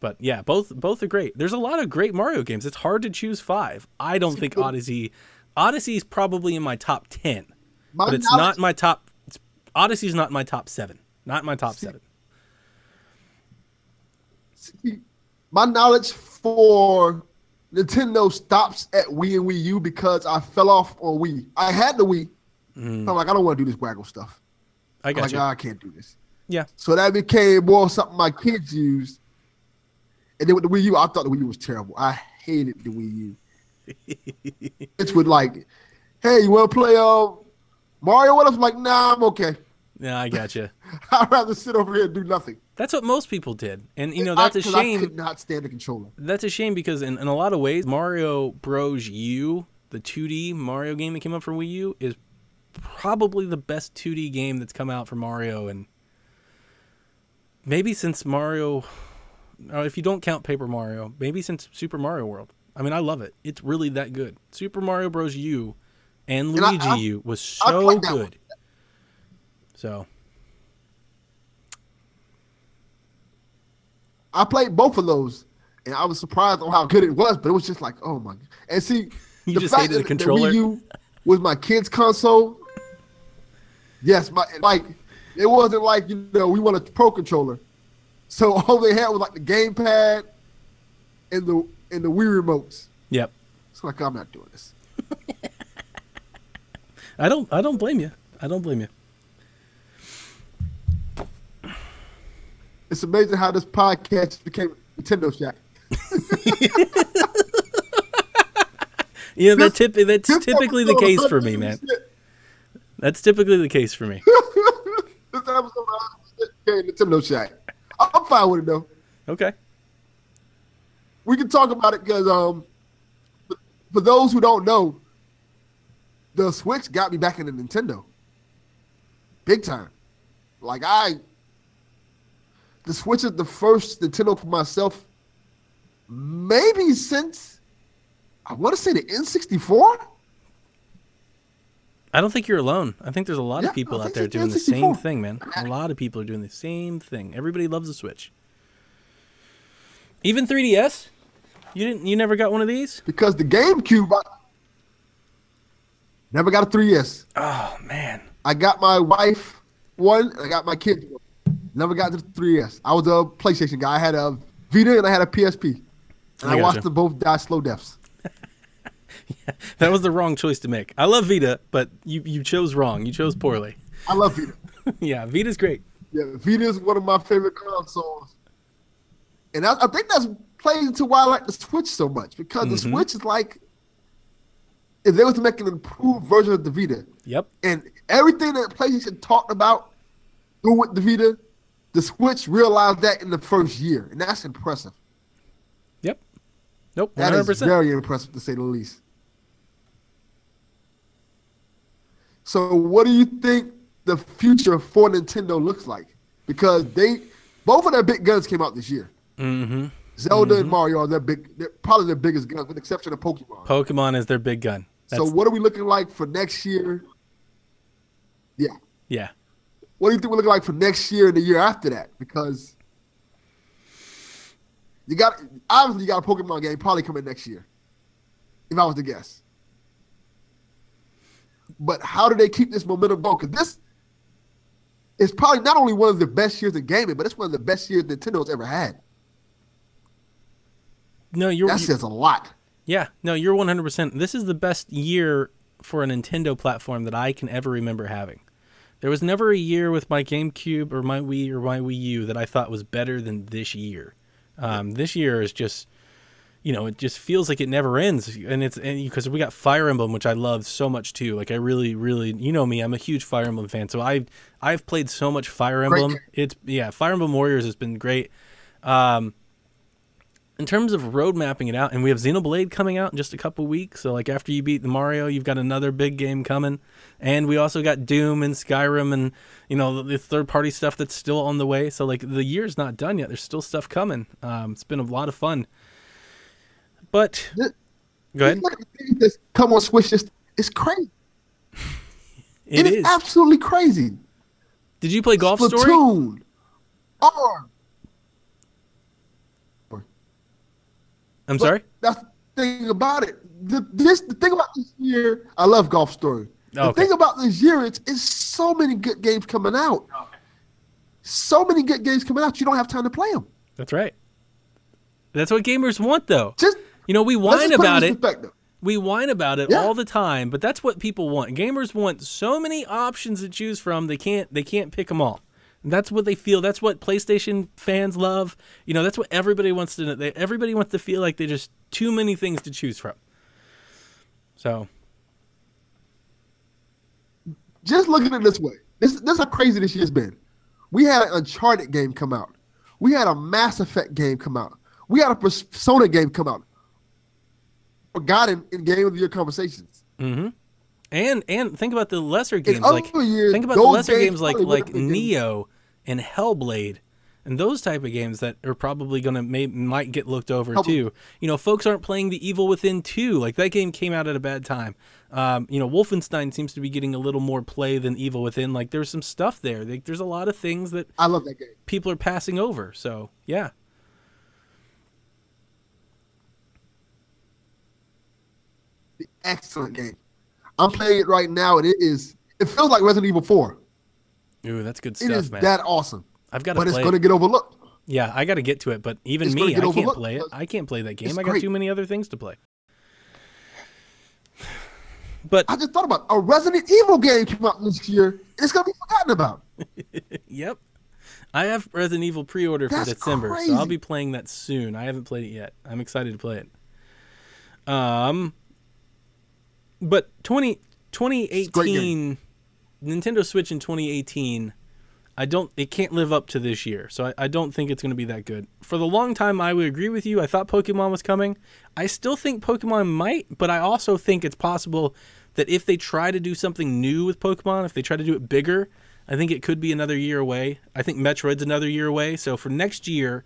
But yeah, both are great. There's a lot of great Mario games. It's hard to choose 5. I don't think Odyssey is probably in my top 10. But it's not my top. Odyssey's not my top 7. Not my top 7. My knowledge for Nintendo stops at Wii and Wii U because I fell off on Wii. I had the Wii. I'm like, I don't want to do this waggle stuff. I can't do this. Yeah. So that became more something my kids used. And then with the Wii U, I thought the Wii U was terrible. I hated the Wii U. It's with like, hey, you want to play Mario with us? I'm like, nah, I'm okay. Yeah, I got you. I'd rather sit over here and do nothing. That's what most people did. And, you know, that's a shame. I could not stand the controller. That's a shame because in a lot of ways, Mario Bros. U, the 2D Mario game that came out for Wii U, is probably the best 2D game that's come out for Mario. And maybe since Mario, if you don't count Paper Mario, maybe since Super Mario World. I mean, I love it. It's really that good. Super Mario Bros. U and Luigi U was so good. So I played both of those, and I was surprised on how good it was. But it was just like, oh my! And see, you just hated the controller. The Wii U was my kid's console. Yes, it wasn't like, you know, we want a pro controller, so all they had was like the gamepad and the Wii remotes. Yep. It's like, I'm not doing this. I don't blame you. I don't blame you. It's amazing how this podcast became Nintendo Shack. You know, that's typically the case for me, man. That's typically the case for me. This episode became Nintendo Shack. I'm fine with it, though. Okay. We can talk about it because for those who don't know, the Switch got me back into Nintendo. Big time. Like, the Switch is the first Nintendo for myself, maybe since, I want to say the N64. I don't think you're alone. I think there's a lot of people out there doing the same thing, man. A lot of people are doing the same thing. Everybody loves the Switch. Even 3DS? You never got one of these? Because the GameCube, never got a 3DS. Oh, man. I got my wife one, and I got my kids one. Never got to the 3DS. I was a PlayStation guy. I had a Vita and I had a PSP. And I watched them both die slow deaths. Yeah, that was the wrong choice to make. I love Vita, but you chose wrong. You chose poorly. I love Vita. Yeah, Vita's great. Yeah, Vita is one of my favorite consoles. And I think that's playing into why I like the Switch so much. Because the Switch is like, if they were to make an improved version of the Vita. Yep. And everything that PlayStation talked about doing with the Vita, the Switch realized that in the first year. And that's impressive. Yep. Nope, 100%. That is very impressive, to say the least. So what do you think the future for Nintendo looks like? Because both of their big guns came out this year. Mm-hmm. Zelda and Mario are they're probably their biggest guns, with the exception of Pokemon. Pokemon is their big gun. So what are we looking like for next year? Yeah. Yeah. What do you think we're looking like for next year and the year after that? Because obviously you got a Pokemon game probably coming next year, if I was to guess. But how do they keep this momentum going? Because this is probably not only one of the best years in gaming, but it's one of the best years Nintendo's ever had. No, that says a lot. Yeah, no, you're 100%. This is the best year for a Nintendo platform that I can ever remember having. There was never a year with my GameCube or my Wii or my Wii U that I thought was better than this year. This year is just, it just feels like it never ends. And because we got Fire Emblem, which I love so much too. Like I really, really, you know me, I'm a huge Fire Emblem fan. So I've played so much Fire Emblem. Fire Emblem Warriors has been great. In terms of road mapping it out, and we have Xenoblade coming out in just a couple weeks. So like after you beat the Mario, you've got another big game coming. And we also got Doom and Skyrim and, the third-party stuff that's still on the way. So like the year's not done yet. There's still stuff coming. It's been a lot of fun. But go ahead. This come on Switch, it's crazy. It is absolutely crazy. Did you play Golf Story? Splatoon. I'm sorry? That's the thing about it. The thing about this year, I love Golf Story. The thing about this year, it's so many good games coming out. So many good games coming out, you don't have time to play them. That's right. That's what gamers want, though. We whine about it. We whine about it all the time, but that's what people want. Gamers want so many options to choose from, they can't pick them all. That's what they feel. That's what PlayStation fans love. That's what everybody wants to know. Everybody wants to feel like there's just too many things to choose from. So, just looking at it this way, this is how crazy this year's been. We had an Uncharted game come out. We had a Mass Effect game come out. We had a Persona game come out. Forgotten in Game of the Year conversations. Mm-hmm. And think about the lesser games think about the lesser games like Neo and Hellblade and those type of games that are probably might get looked over too. Folks aren't playing the Evil Within 2. Like that game came out at a bad time. Wolfenstein seems to be getting a little more play than Evil Within. Like there's some stuff there. There's a lot of things that I love that game. People are passing over. So yeah. The excellent game. I'm playing it right now, and it feels like Resident Evil 4. Ooh, that's good stuff, man. It is man. that awesome. I've got to play it. But it's going to get overlooked. Yeah, I got to get to it, but even me, I can't play it. I can't play that game. I got too many other things to play. But I just thought about a Resident Evil game came out this year. It's going to be forgotten about. Yep. I have Resident Evil pre-order for December, crazy. So I'll be playing that soon. I haven't played it yet. I'm excited to play it. But 2018, Nintendo Switch in 2018, it can't live up to this year. So I don't think it's going to be that good. For the long time, I would agree with you. I thought Pokemon was coming. I still think Pokemon might, but I also think it's possible that if they try to do something new with Pokemon, if they try to do it bigger, I think it could be another year away. I think Metroid's another year away. So for next year,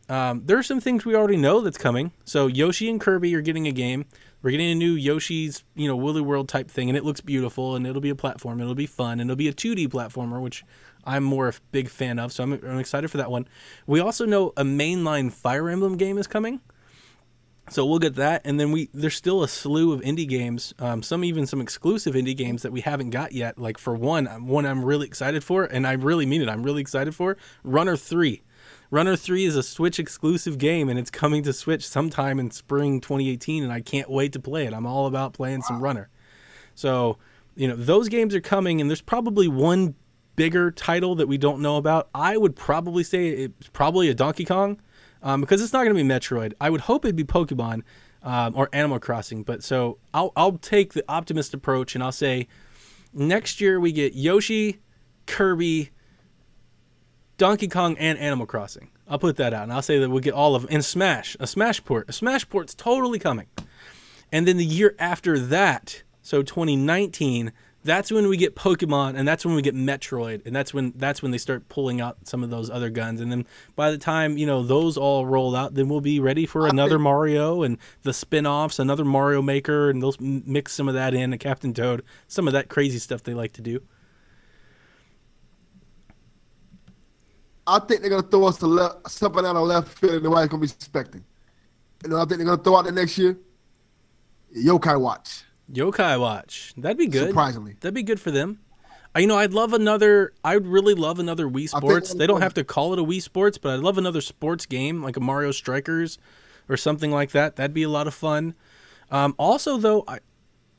there are some things we already know that's coming. So Yoshi and Kirby are getting a game. We're getting a new Yoshi's, Woolly World type thing, and it looks beautiful, and it'll be a platform. It'll be fun, and it'll be a 2D platformer, which I'm more a big fan of, so I'm excited for that one. We also know a mainline Fire Emblem game is coming, so we'll get that. And then there's still a slew of indie games, some exclusive indie games that we haven't got yet. Like for one I'm really excited for, and I really mean it. I'm really excited for Runner 3. Runner 3 is a Switch exclusive game, and it's coming to Switch sometime in spring 2018, and I can't wait to play it. I'm all about playing some Runner. So, those games are coming, and there's probably one bigger title that we don't know about. I would probably say it's probably a Donkey Kong, because it's not going to be Metroid. I would hope it'd be Pokemon or Animal Crossing, but so I'll take the optimist approach, and I'll say next year we get Yoshi, Kirby, Donkey Kong, and Animal Crossing. I'll put that out, and I'll say that we'll get all of them. And a Smash port. A Smash port's totally coming. And then the year after that, so 2019, That's when we get Pokemon, and that's when we get Metroid, and that's when they start pulling out some of those other guns. And then by the time, you know, those all roll out, then we'll be ready for another Mario and the spin-offs, another Mario Maker, and they'll mix some of that in, a Captain Toad, some of that crazy stuff they like to do. I think they're gonna throw us something out of left field and nobody's gonna be expecting. And I think they're gonna throw out the next year Yokai Watch. Yokai Watch. That'd be good. Surprisingly. That'd be good for them. You know, I'd really love another Wii Sports. They don't have to call it a Wii Sports, but I'd love another sports game, like a Mario Strikers or something like that. That'd be a lot of fun. Also, though,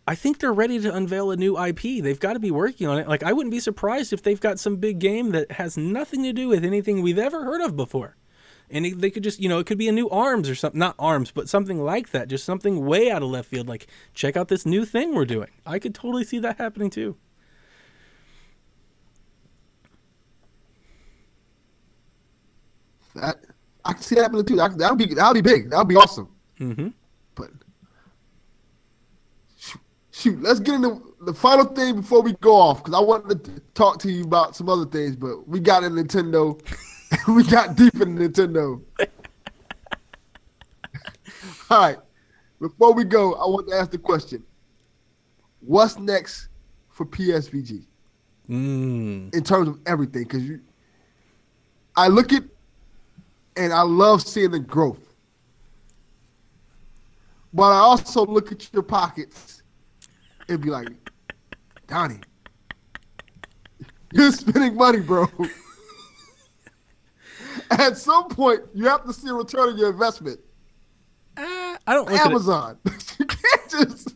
I think they're ready to unveil a new IP. They've got to be working on it. Like, I wouldn't be surprised if they've got some big game that has nothing to do with anything we've ever heard of before. And they could just, you know, it could be a new ARMS or something. Not ARMS, but something like that. Just something way out of left field. Like, check out this new thing we're doing. I could totally see that happening, too. I can see that happening, too. That'll be big. That'll be awesome. Mm-hmm. But, shoot, let's get into the final thing before we go off. Because I wanted to talk to you about some other things, but we got a Nintendo. We got deep in Nintendo. All right. Before we go, I want to ask the question. What's next for PSVG? In terms of everything. Because I look at and I love seeing the growth. But I also look at your pockets and be like, Donnie, you're spending money, bro. At some point, you have to see a return on your investment. I don't look Amazon. You can't just.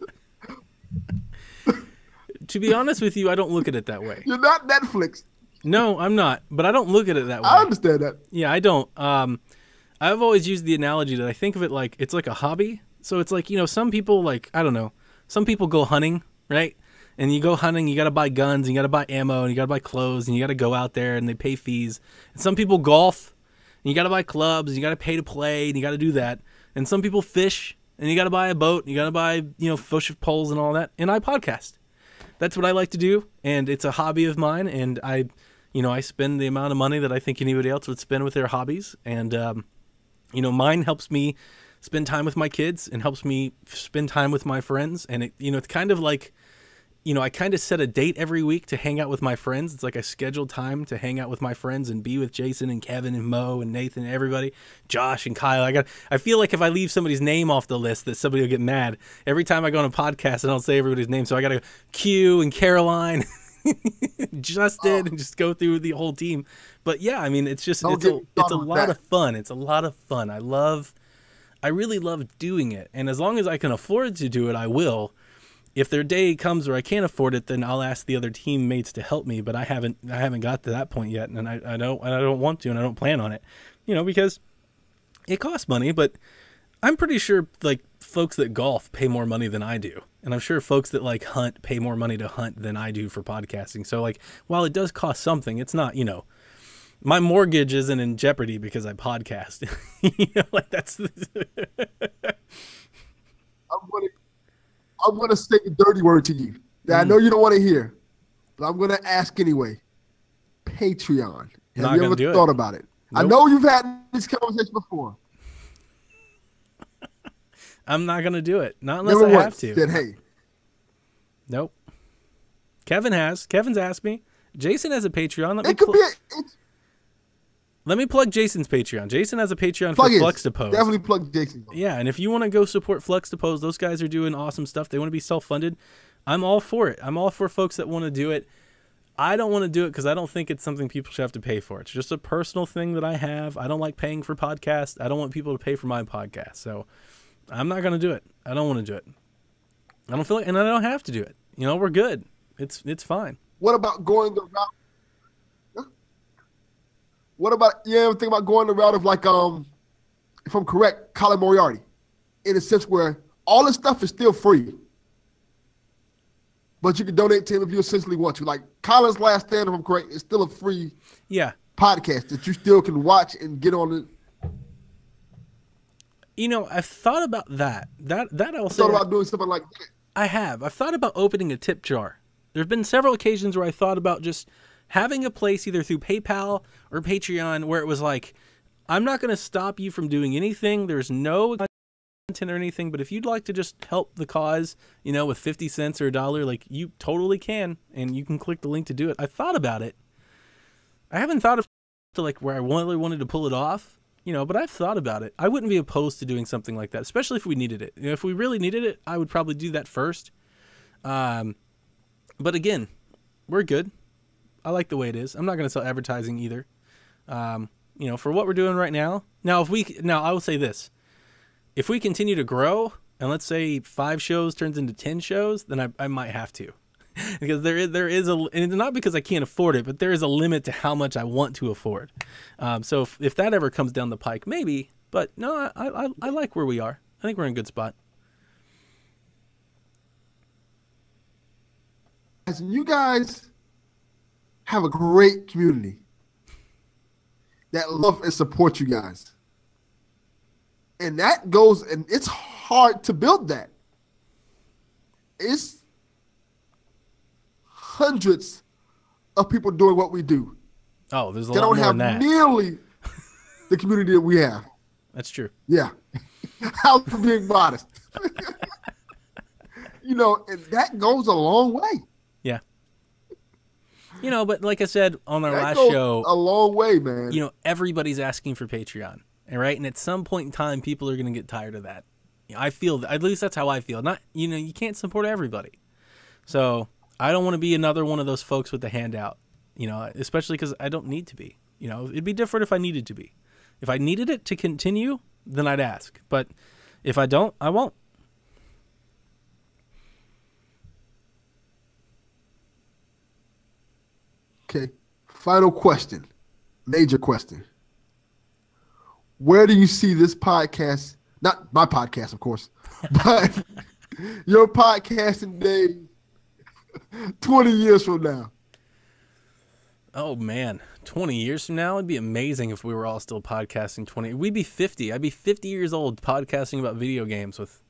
To be honest with you, I don't look at it that way. You're not Netflix. No, I'm not. But I don't look at it that way. I understand that. Yeah, I don't. I've always used the analogy that I think of it like it's like a hobby. So it's like, you know, some people like, I don't know, some people go hunting, right? And you go hunting, you got to buy guns, and you got to buy ammo, and you got to buy clothes, and you got to go out there, and they pay fees. And some people golf, and you got to buy clubs, and you got to pay to play, and you got to do that. And some people fish, and you got to buy a boat, and you got to buy, you know, fish poles and all that. And I podcast. That's what I like to do, and it's a hobby of mine. And I spend the amount of money that I think anybody else would spend with their hobbies. And you know, mine helps me spend time with my kids and helps me spend time with my friends. And it, you know, it's kind of like, you know, I kind of set a date every week to hang out with my friends. It's like a scheduled time to hang out with my friends and be with Jason and Kevin and Mo and Nathan and everybody, Josh and Kyle. I feel like if I leave somebody's name off the list that somebody will get mad. Every time I go on a podcast, I don't say everybody's name. So I got to go Q and Caroline, Justin, and just go through the whole team. But yeah, I mean, it's just, it's a lot of fun. It's a lot of fun. I really love doing it. And as long as I can afford to do it, I will. If their day comes where I can't afford it, then I'll ask the other teammates to help me. But I haven't got to that point yet, and I don't want to, and I don't plan on it, you know, because it costs money. But I'm pretty sure like folks that golf pay more money than I do, and I'm sure folks that like hunt pay more money to hunt than I do for podcasting. So like, while it does cost something, it's not, you know, my mortgage isn't in jeopardy because I podcast. You know, like that's. I'm going to say a dirty word to you that I know you don't want to hear, but I'm going to ask anyway. Patreon. Have you ever thought about it? Nope. I know you've had this conversation before. I'm not going to do it. Not unless I have to. Said, hey. Nope. Kevin's asked me. Jason has a Patreon. Let me plug Jason's Patreon. Jason has a Patreon for Flux to Pose. Definitely plug Jason. Yeah, and if you want to go support Flux to Pose, those guys are doing awesome stuff. They want to be self-funded. I'm all for it. I'm all for folks that want to do it. I don't want to do it because I don't think it's something people should have to pay for. It's just a personal thing that I have. I don't like paying for podcasts. I don't want people to pay for my podcast. So I'm not going to do it. I don't want to do it. I don't feel like, and I don't have to do it. You know, we're good. It's fine. What about going the route? What about, you ever think about going the route of like, if I'm correct, Colin Moriarty, in a sense where all this stuff is still free, but you can donate to him if you essentially want to. Like Colin's Last Stand, if I'm correct, is still a free podcast that you still can watch and get on it. You know, I've thought about that. That also. Thought about doing something like that. I have. I've thought about opening a tip jar There's been several occasions where I thought about just having a place either through PayPal or Patreon where it was like, I'm not going to stop you from doing anything. There's no content or anything, but if you'd like to just help the cause, you know, with 50 cents or $1, like you totally can, and you can click the link to do it. I thought about it. I haven't thought of to like where I really wanted to pull it off, you know, but I've thought about it. I wouldn't be opposed to doing something like that, especially if we needed it. You know, if we really needed it, I would probably do that first. But again, we're good. I like the way it is. I'm not going to sell advertising either. You know, for what we're doing right now. Now, I will say this. If we continue to grow, and let's say 5 shows turns into 10 shows, then I might have to. Because there is and it's not because I can't afford it, but there is a limit to how much I want to afford. So if that ever comes down the pike, maybe. But no, I like where we are. I think we're in a good spot. You guys have a great community that love and support you guys. And that goes, and it's hard to build that. It's hundreds of people doing what we do. Oh, there's a lot more than that. They don't have nearly the community that we have. That's true. Yeah. I'm being modest. You know, and that goes a long way. Yeah. You know, but like I said on our last show, a long way, man. You know, everybody's asking for Patreon, right? And at some point in time, people are going to get tired of that. I feel, at least that's how I feel. Not, you know, you can't support everybody. So I don't want to be another one of those folks with the handout, you know, especially because I don't need to be. You know, it'd be different if I needed to be. If I needed it to continue, then I'd ask. But if I don't, I won't. Okay. Final question. Major question. Where do you see this podcast? Not my podcast, of course, but your podcasting day 20 years from now? Oh, man. 20 years from now? It'd be amazing if we were all still podcasting 20. We'd be 50. I'd be 50 years old podcasting about video games with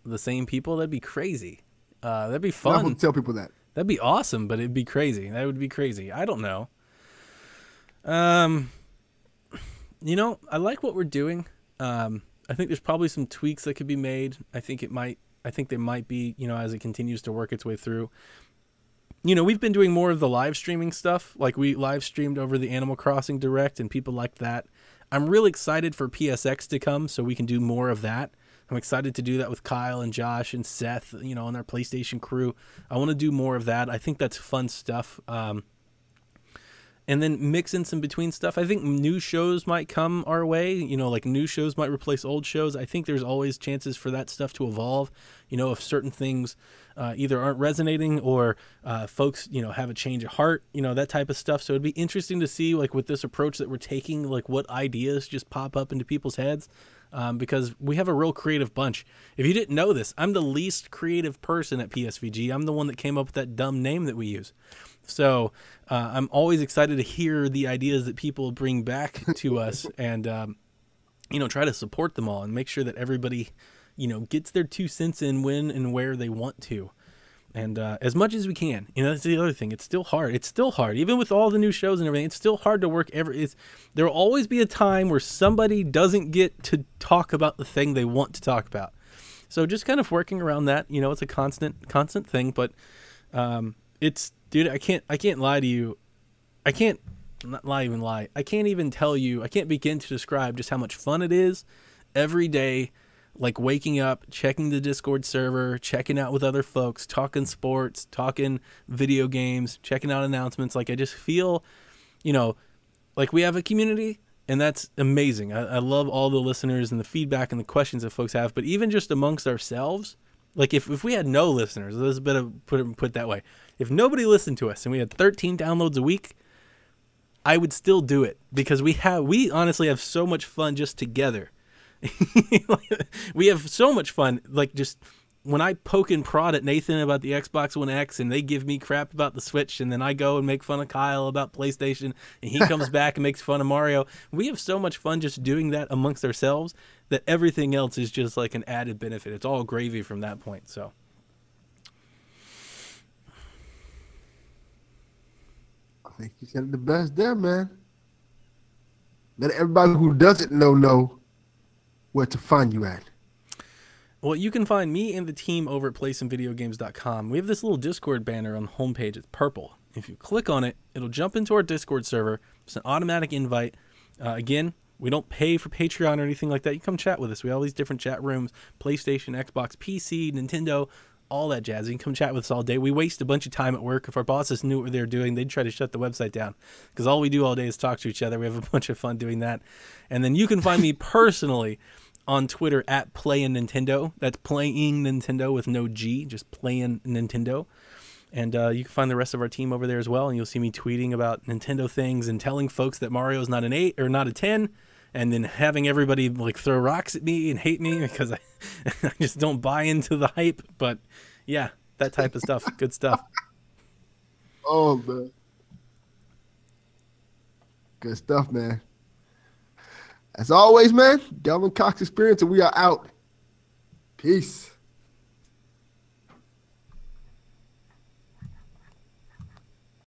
the same people. That'd be crazy. That'd be fun. I want to tell people that. That'd be awesome, but it'd be crazy. That would be crazy. I don't know. You know, I like what we're doing. I think there's probably some tweaks that could be made. I think there might be, you know, as it continues to work its way through. You know, we've been doing more of the live streaming stuff. Like we live streamed over the Animal Crossing Direct and people liked that. I'm really excited for PSX to come so we can do more of that. I'm excited to do that with Kyle and Josh and Seth, you know, and our PlayStation crew. I want to do more of that. I think that's fun stuff. And then mix in some between stuff. I think new shows might come our way. You know, like new shows might replace old shows. I think there's always chances for that stuff to evolve. You know, if certain things either aren't resonating or folks, you know, have a change of heart, you know, that type of stuff. So it'd be interesting to see, like, with this approach that we're taking, like, what ideas just pop up into people's heads. Because we have a real creative bunch. If you didn't know this, I'm the least creative person at PSVG. I'm the one that came up with that dumb name that we use. So I'm always excited to hear the ideas that people bring back to us and, you know, try to support them all and make sure that everybody, you know, gets their 2 cents in when and where they want to. And as much as we can, you know, that's the other thing. It's still hard. It's still hard. Even with all the new shows and everything, it's still hard to work. There will always be a time where somebody doesn't get to talk about the thing they want to talk about. So just kind of working around that, you know, it's a constant thing, but it's, dude, I can't lie to you. I can't lie. I can't even tell you, I can't begin to describe just how much fun it is every day. Like waking up, checking the Discord server, checking out with other folks, talking sports, talking video games, checking out announcements. Like I just feel, you know, like we have a community and that's amazing. I love all the listeners and the feedback and the questions that folks have, but even just amongst ourselves, like if we had no listeners, let's put that way. If nobody listened to us and we had 13 downloads a week, I would still do it because we honestly have so much fun just together. We have so much fun, like just when I poke and prod at Nathan about the Xbox One X and they give me crap about the Switch and then I go and make fun of Kyle about PlayStation and he comes back and makes fun of Mario. We have so much fun just doing that amongst ourselves that everything else is just like an added benefit. It's all gravy from that point. So I think you said it the best there, man. Let everybody who doesn't know where to find you at. Well, you can find me and the team over at playsomevideogames.com. We have this little Discord banner on the homepage. It's purple. If you click on it, it'll jump into our Discord server. It's an automatic invite. Again, we don't pay for Patreon or anything like that. You come chat with us. We have all these different chat rooms, PlayStation, Xbox, PC, Nintendo, all that jazz. You can come chat with us all day. We waste a bunch of time at work. If our bosses knew what they were doing, they'd try to shut the website down because all we do all day is talk to each other. We have a bunch of fun doing that. And then you can find me personally on Twitter at Playin' Nintendo. That's Playing Nintendo with no G, just Playin' Nintendo. And you can find the rest of our team over there as well. And you'll see me tweeting about Nintendo things and telling folks that Mario's not an 8 or not a 10. And then having everybody like throw rocks at me and hate me because I just don't buy into the hype. But yeah, that type of stuff. Good stuff. Oh, man. Good stuff, man. As always, man, Delvin Cox Experience, and we are out. Peace.